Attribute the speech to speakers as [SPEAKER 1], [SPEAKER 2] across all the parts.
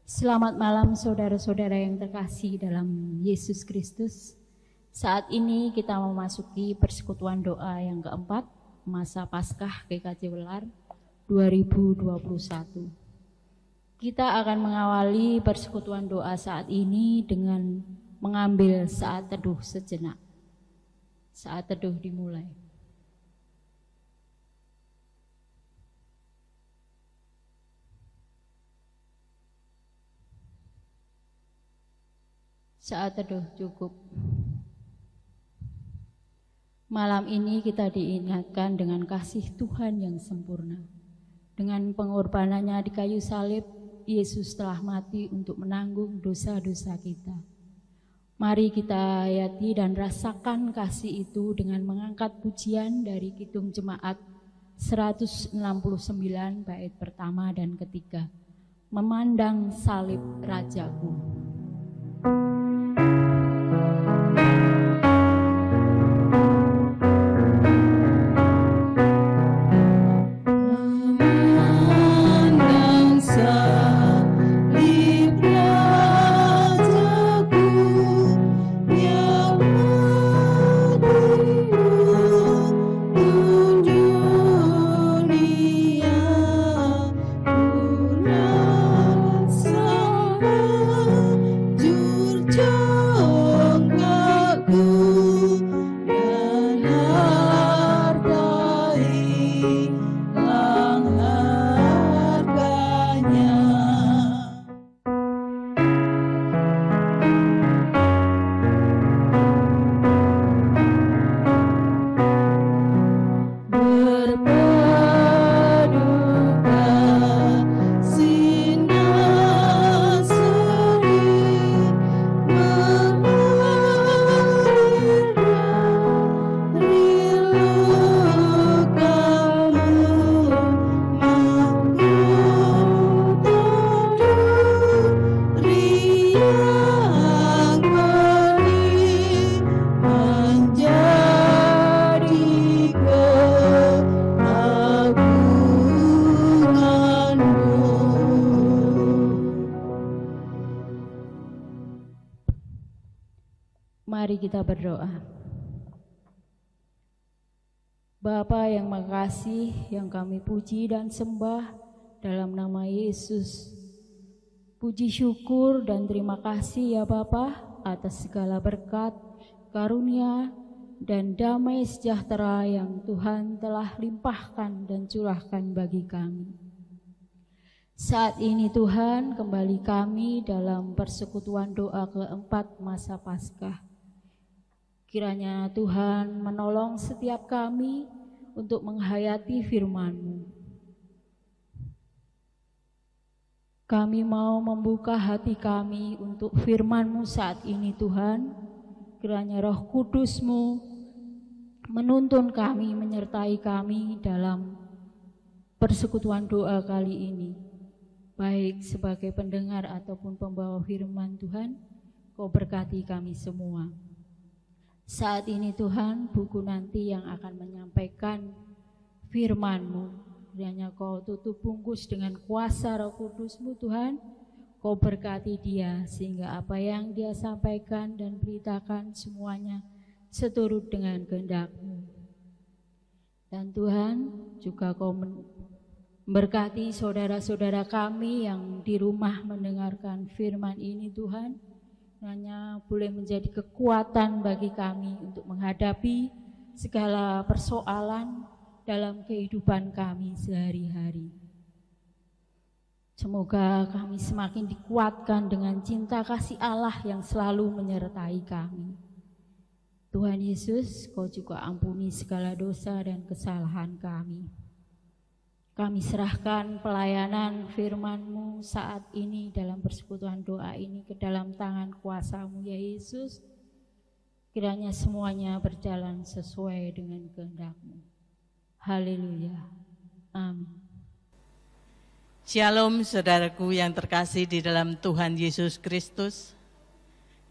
[SPEAKER 1] Selamat malam saudara-saudara yang terkasih dalam Yesus Kristus. Saat ini kita memasuki persekutuan doa yang keempat, masa Paskah GKJ Welar 2021. Kita akan mengawali persekutuan doa saat ini dengan mengambil saat teduh sejenak. Saat teduh dimulai. Saat teduh cukup. Malam ini kita diingatkan dengan kasih Tuhan yang sempurna. Dengan pengorbanannya di kayu salib, Yesus telah mati untuk menanggung dosa-dosa kita. Mari kita hayati dan rasakan kasih itu dengan mengangkat pujian dari Kidung Jemaat 169 bait pertama dan ketiga. Memandang salib Rajaku. Mari kita berdoa. Bapa yang makasih, yang kami puji dan sembah dalam nama Yesus. Puji syukur dan terima kasih ya Bapa atas segala berkat, karunia, dan damai sejahtera yang Tuhan telah limpahkan dan curahkan bagi kami. Saat ini Tuhan, kembali kami dalam persekutuan doa keempat masa Paskah. Kiranya Tuhan menolong setiap kami untuk menghayati firman-Mu. Kami mau membuka hati kami untuk firman-Mu saat ini Tuhan. Kiranya Roh Kudus-Mu menuntun kami, menyertai kami dalam persekutuan doa kali ini. Baik sebagai pendengar ataupun pembawa firman Tuhan, Kau berkati kami semua. Saat ini Tuhan, buku nanti yang akan menyampaikan firman-Mu, kiranya Kau tutup bungkus dengan kuasa Roh Kudus-Mu Tuhan. Kau berkati dia sehingga apa yang dia sampaikan dan beritakan semuanya seturut dengan kehendak-Mu. Dan Tuhan juga Kau berkati saudara-saudara kami yang di rumah mendengarkan firman ini Tuhan. Hanya boleh menjadi kekuatan bagi kami untuk menghadapi segala persoalan dalam kehidupan kami sehari-hari. Semoga kami semakin dikuatkan dengan cinta kasih Allah yang selalu menyertai kami. Tuhan Yesus, Kau juga ampuni segala dosa dan kesalahan kami. Kami serahkan pelayanan firman-Mu saat ini dalam persekutuan doa ini ke dalam tangan kuasa-Mu ya Yesus. Kiranya semuanya berjalan sesuai dengan kehendak-Mu. Haleluya. Amin.
[SPEAKER 2] Shalom saudaraku yang terkasih di dalam Tuhan Yesus Kristus.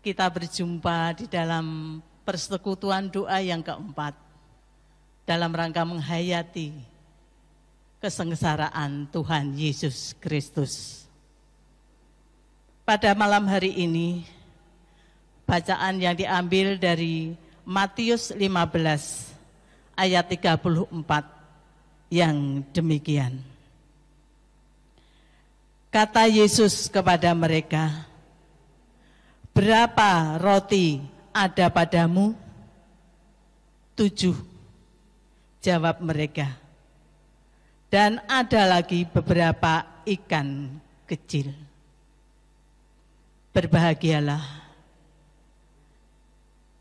[SPEAKER 2] Kita berjumpa di dalam persekutuan doa yang keempat. Dalam rangka menghayati kesengsaraan Tuhan Yesus Kristus. Pada malam hari ini, bacaan yang diambil dari Matius 15 ayat 34 yang demikian. Kata Yesus kepada mereka, "Berapa roti ada padamu?" 7, jawab mereka. "Dan ada lagi beberapa ikan kecil." Berbahagialah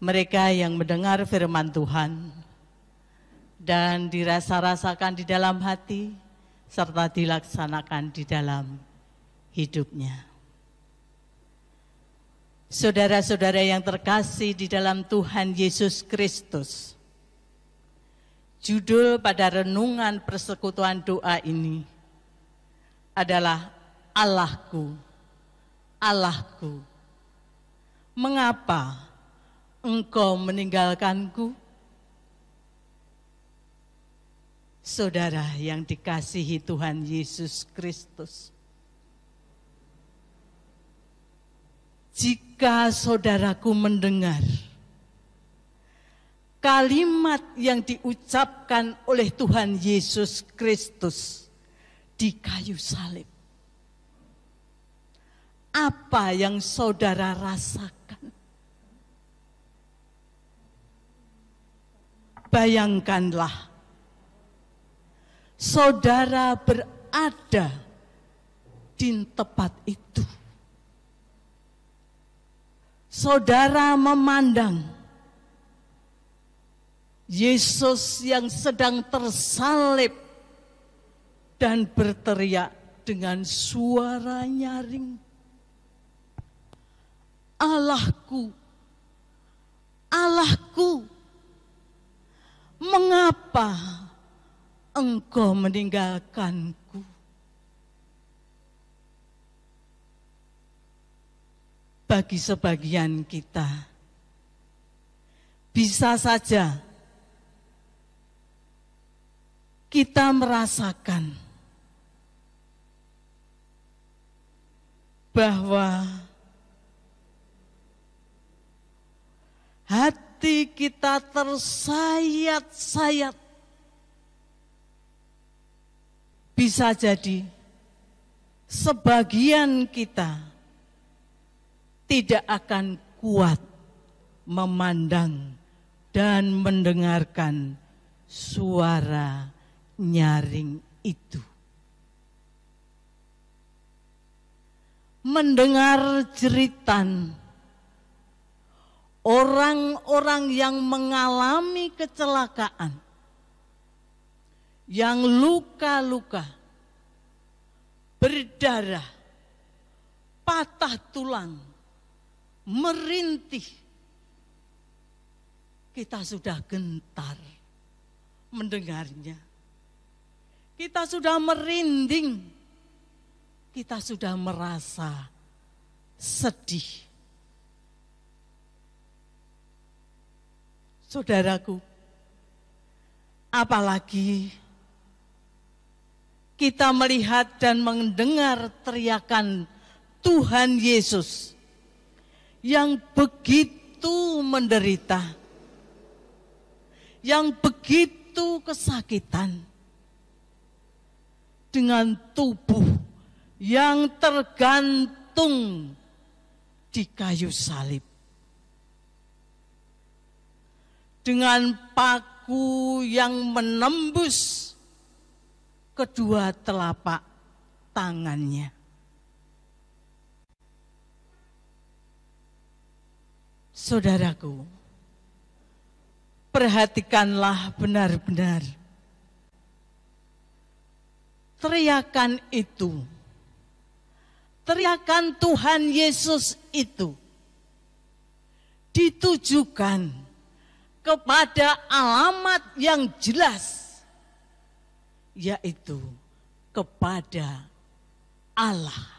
[SPEAKER 2] mereka yang mendengar firman Tuhan dan dirasa-rasakan di dalam hati serta dilaksanakan di dalam hidupnya. Saudara-saudara yang terkasih di dalam Tuhan Yesus Kristus, judul pada renungan persekutuan doa ini adalah Allahku, Allahku, mengapa Engkau meninggalkanku? Saudara yang dikasihi Tuhan Yesus Kristus, jika saudaraku mendengar kalimat yang diucapkan oleh Tuhan Yesus Kristus di kayu salib, apa yang saudara rasakan? Bayangkanlah, saudara berada di tempat itu. Saudara memandang Yesus yang sedang tersalib dan berteriak dengan suara nyaring, "Allahku, Allahku, mengapa Engkau meninggalkanku?" Bagi sebagian kita, bisa saja kita merasakan bahwa hati kita tersayat-sayat. Bisa jadi sebagian kita tidak akan kuat memandang dan mendengarkan suara nyaring itu. Mendengar jeritan orang-orang yang mengalami kecelakaan, yang luka-luka, berdarah, patah tulang, merintih, kita sudah gentar mendengarnya. Kita sudah merinding, kita sudah merasa sedih. Saudaraku, apalagi kita melihat dan mendengar teriakan Tuhan Yesus yang begitu menderita, yang begitu kesakitan, dengan tubuh yang tergantung di kayu salib, dengan paku yang menembus kedua telapak tangannya. Saudaraku, perhatikanlah benar-benar teriakan itu, teriakan Tuhan Yesus itu ditujukan kepada alamat yang jelas, yaitu kepada Allah.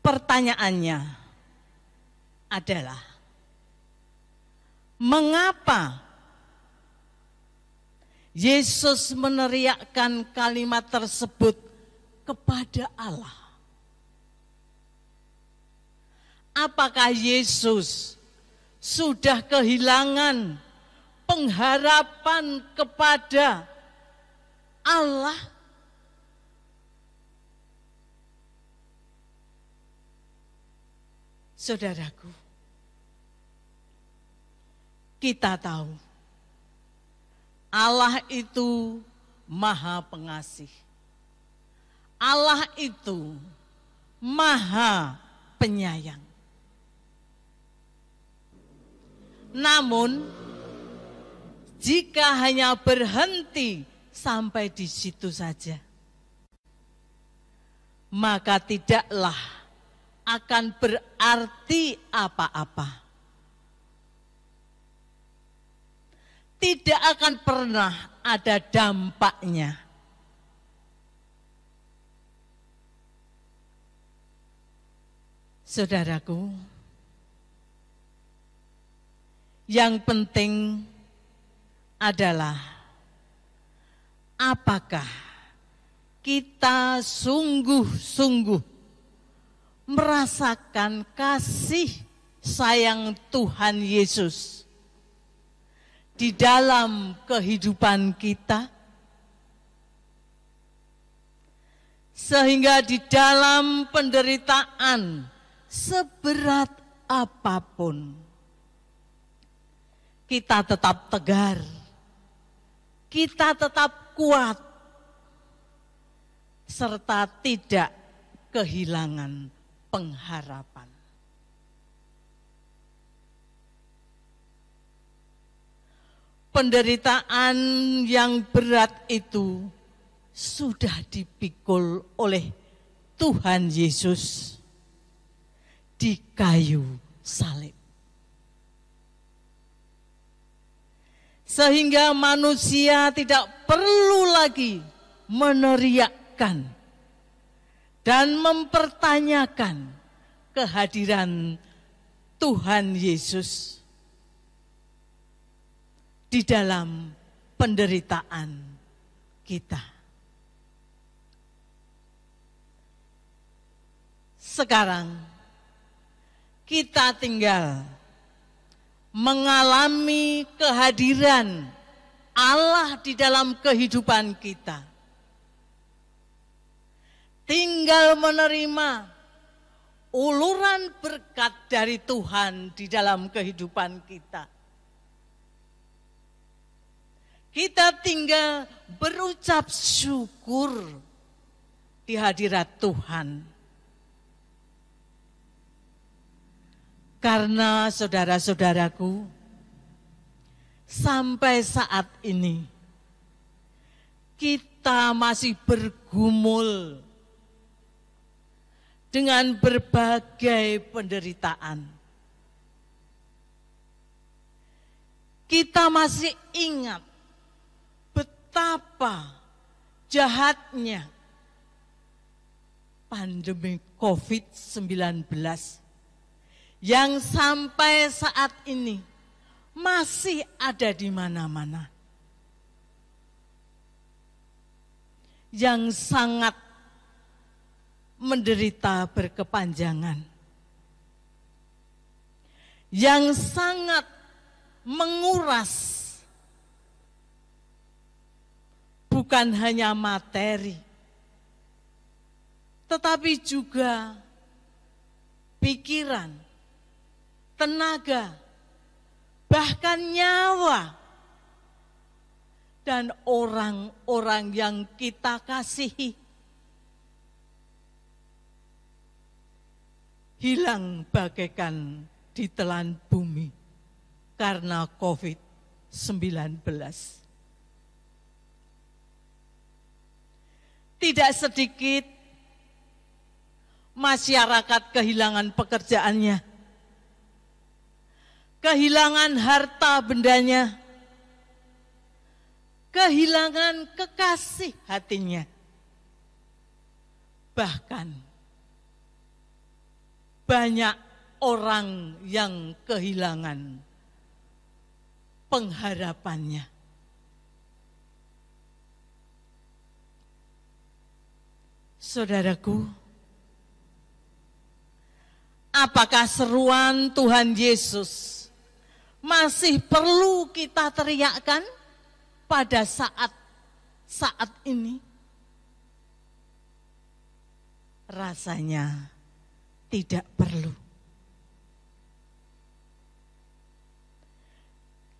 [SPEAKER 2] Pertanyaannya adalah, mengapa Yesus meneriakkan kalimat tersebut kepada Allah. Apakah Yesus sudah kehilangan pengharapan kepada Allah? Saudaraku, kita tahu Allah itu Maha Pengasih. Allah itu Maha Penyayang. Namun, jika hanya berhenti sampai di situ saja, maka tidaklah akan berarti apa-apa. Tidak akan pernah ada dampaknya. Saudaraku, yang penting adalah apakah kita sungguh-sungguh merasakan kasih sayang Tuhan Yesus di dalam kehidupan kita, sehingga di dalam penderitaan seberat apapun kita tetap tegar, kita tetap kuat, serta tidak kehilangan pengharapan. Penderitaan yang berat itu sudah dipikul oleh Tuhan Yesus di kayu salib. Sehingga manusia tidak perlu lagi meneriakkan dan mempertanyakan kehadiran Tuhan Yesus di dalam penderitaan kita. Sekarang kita tinggal mengalami kehadiran Allah di dalam kehidupan kita. Tinggal menerima uluran berkat dari Tuhan di dalam kehidupan kita. Kita tinggal berucap syukur di hadirat Tuhan. Karena saudara-saudaraku, sampai saat ini kita masih bergumul dengan berbagai penderitaan. Kita masih ingat betapa jahatnya pandemi COVID-19 yang sampai saat ini masih ada di mana-mana, yang sangat menderita berkepanjangan, yang sangat menguras bukan hanya materi, tetapi juga pikiran, tenaga, bahkan nyawa, dan orang-orang yang kita kasihi hilang bagaikan ditelan bumi karena COVID-19. Tidak sedikit masyarakat kehilangan pekerjaannya, kehilangan harta bendanya, kehilangan kekasih hatinya. Bahkan banyak orang yang kehilangan pengharapannya. Saudaraku, apakah seruan Tuhan Yesus masih perlu kita teriakkan pada saat ini? Rasanya tidak perlu.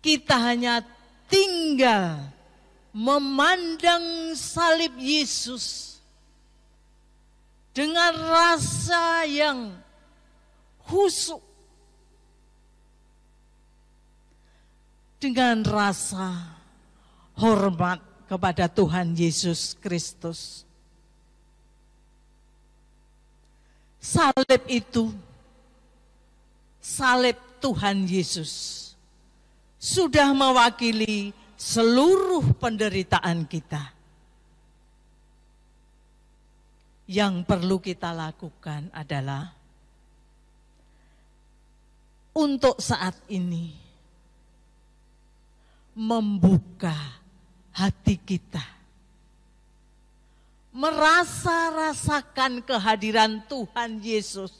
[SPEAKER 2] Kita hanya tinggal memandang salib Yesus dengan rasa yang khusyuk, dengan rasa hormat kepada Tuhan Yesus Kristus. Salib itu, salib Tuhan Yesus, sudah mewakili seluruh penderitaan kita. Yang perlu kita lakukan adalah untuk saat ini membuka hati kita, rasakan kehadiran Tuhan Yesus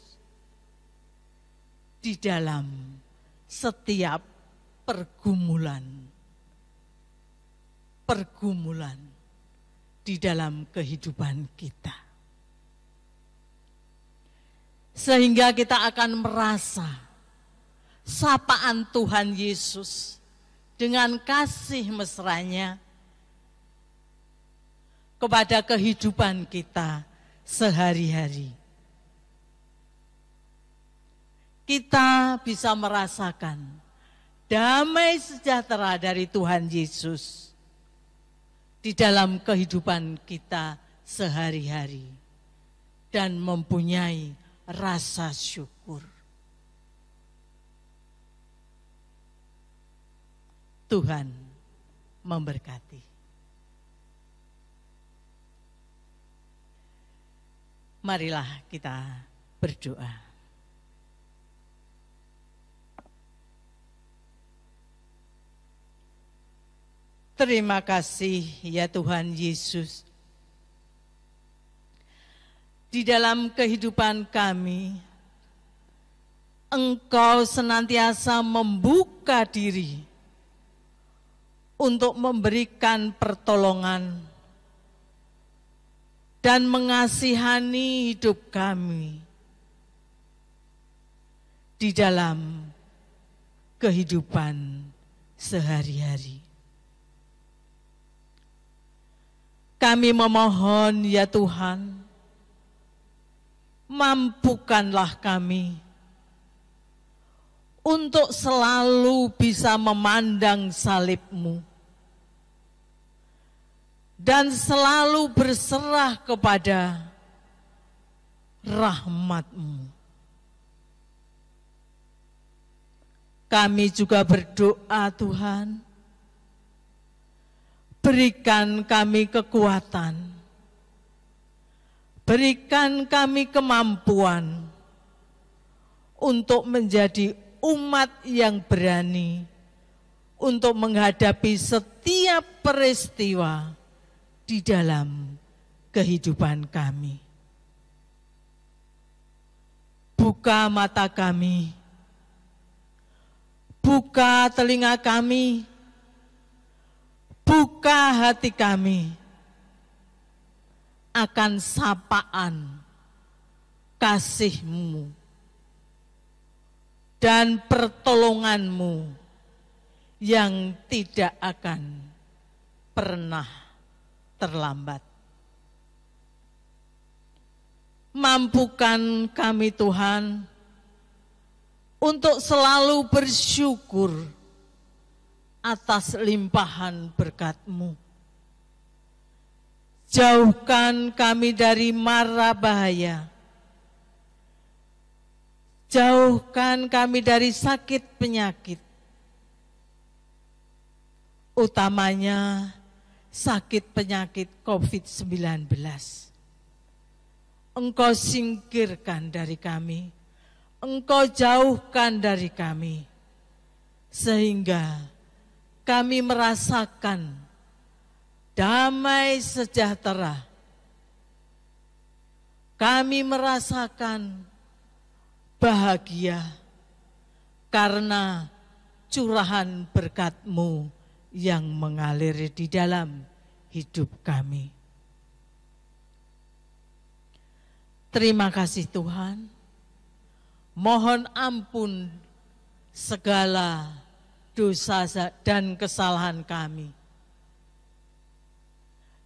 [SPEAKER 2] di dalam setiap pergumulan di dalam kehidupan kita. Sehingga kita akan merasa sapaan Tuhan Yesus dengan kasih mesra-Nya kepada kehidupan kita sehari-hari. Kita bisa merasakan damai sejahtera dari Tuhan Yesus di dalam kehidupan kita sehari-hari dan mempunyai rasa syukur. Tuhan memberkati. Marilah kita berdoa. Terima kasih ya Tuhan Yesus. Di dalam kehidupan kami, Engkau senantiasa membuka diri untuk memberikan pertolongan dan mengasihani hidup kami di dalam kehidupan sehari-hari. Kami memohon ya Tuhan, mampukanlah kami untuk selalu bisa memandang salib-Mu dan selalu berserah kepada rahmat-Mu. Kami juga berdoa Tuhan, berikan kami kekuatan, berikan kami kemampuan untuk menjadi umat yang berani untuk menghadapi setiap peristiwa di dalam kehidupan kami. Buka mata kami, buka telinga kami, buka hati kami akan sapaan kasih-Mu dan pertolongan-Mu yang tidak akan pernah terlambat. Mampukan kami Tuhan untuk selalu bersyukur atas limpahan berkat-Mu. Jauhkan kami dari mara bahaya. Jauhkan kami dari sakit penyakit. Utamanya sakit penyakit COVID-19. Engkau singkirkan dari kami. Engkau jauhkan dari kami. Sehingga kami merasakan damai sejahtera kami merasakan bahagia karena curahan berkat-Mu yang mengalir di dalam hidup kami. Terima kasih Tuhan, mohon ampun segala dosa dan kesalahan kami.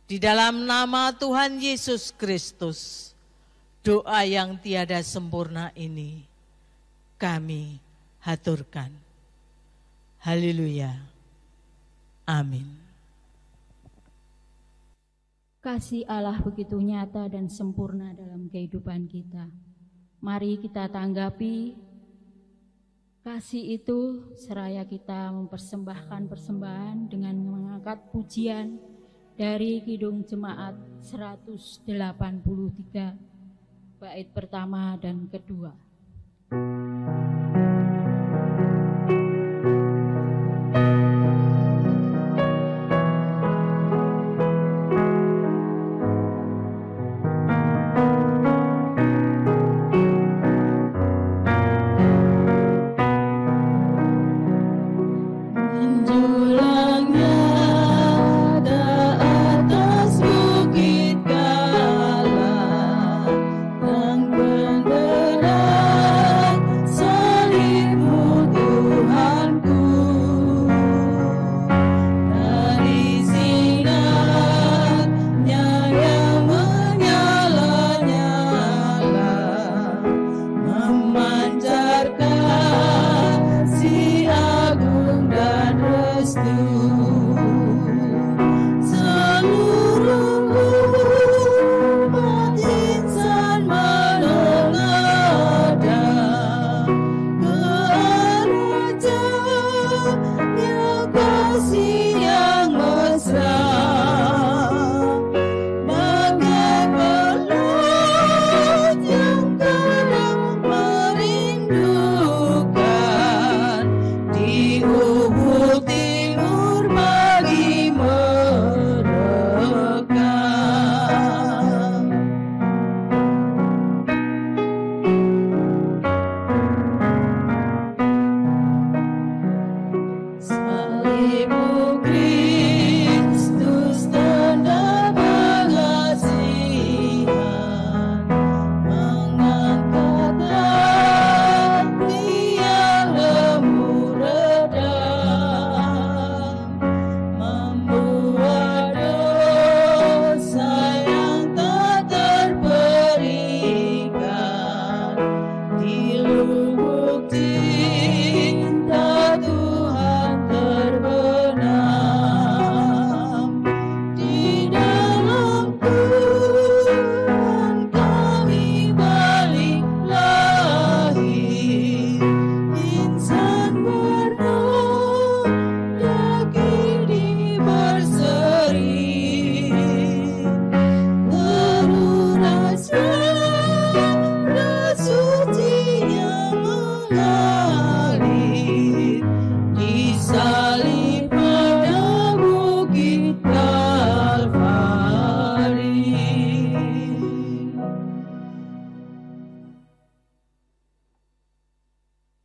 [SPEAKER 2] Di dalam nama Tuhan Yesus Kristus, doa yang tiada sempurna ini kami haturkan. Haleluya. Amin.
[SPEAKER 1] Kasih Allah begitu nyata dan sempurna dalam kehidupan kita. Mari kita tanggapi kasih itu seraya kita mempersembahkan persembahan dengan mengangkat pujian dari Kidung Jemaat 183, bait pertama dan kedua.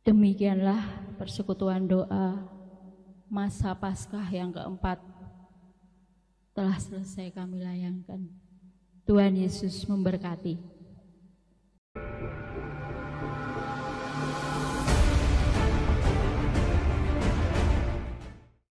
[SPEAKER 1] Demikianlah persekutuan doa masa Paskah yang keempat telah selesai kami layangkan. Tuhan Yesus memberkati.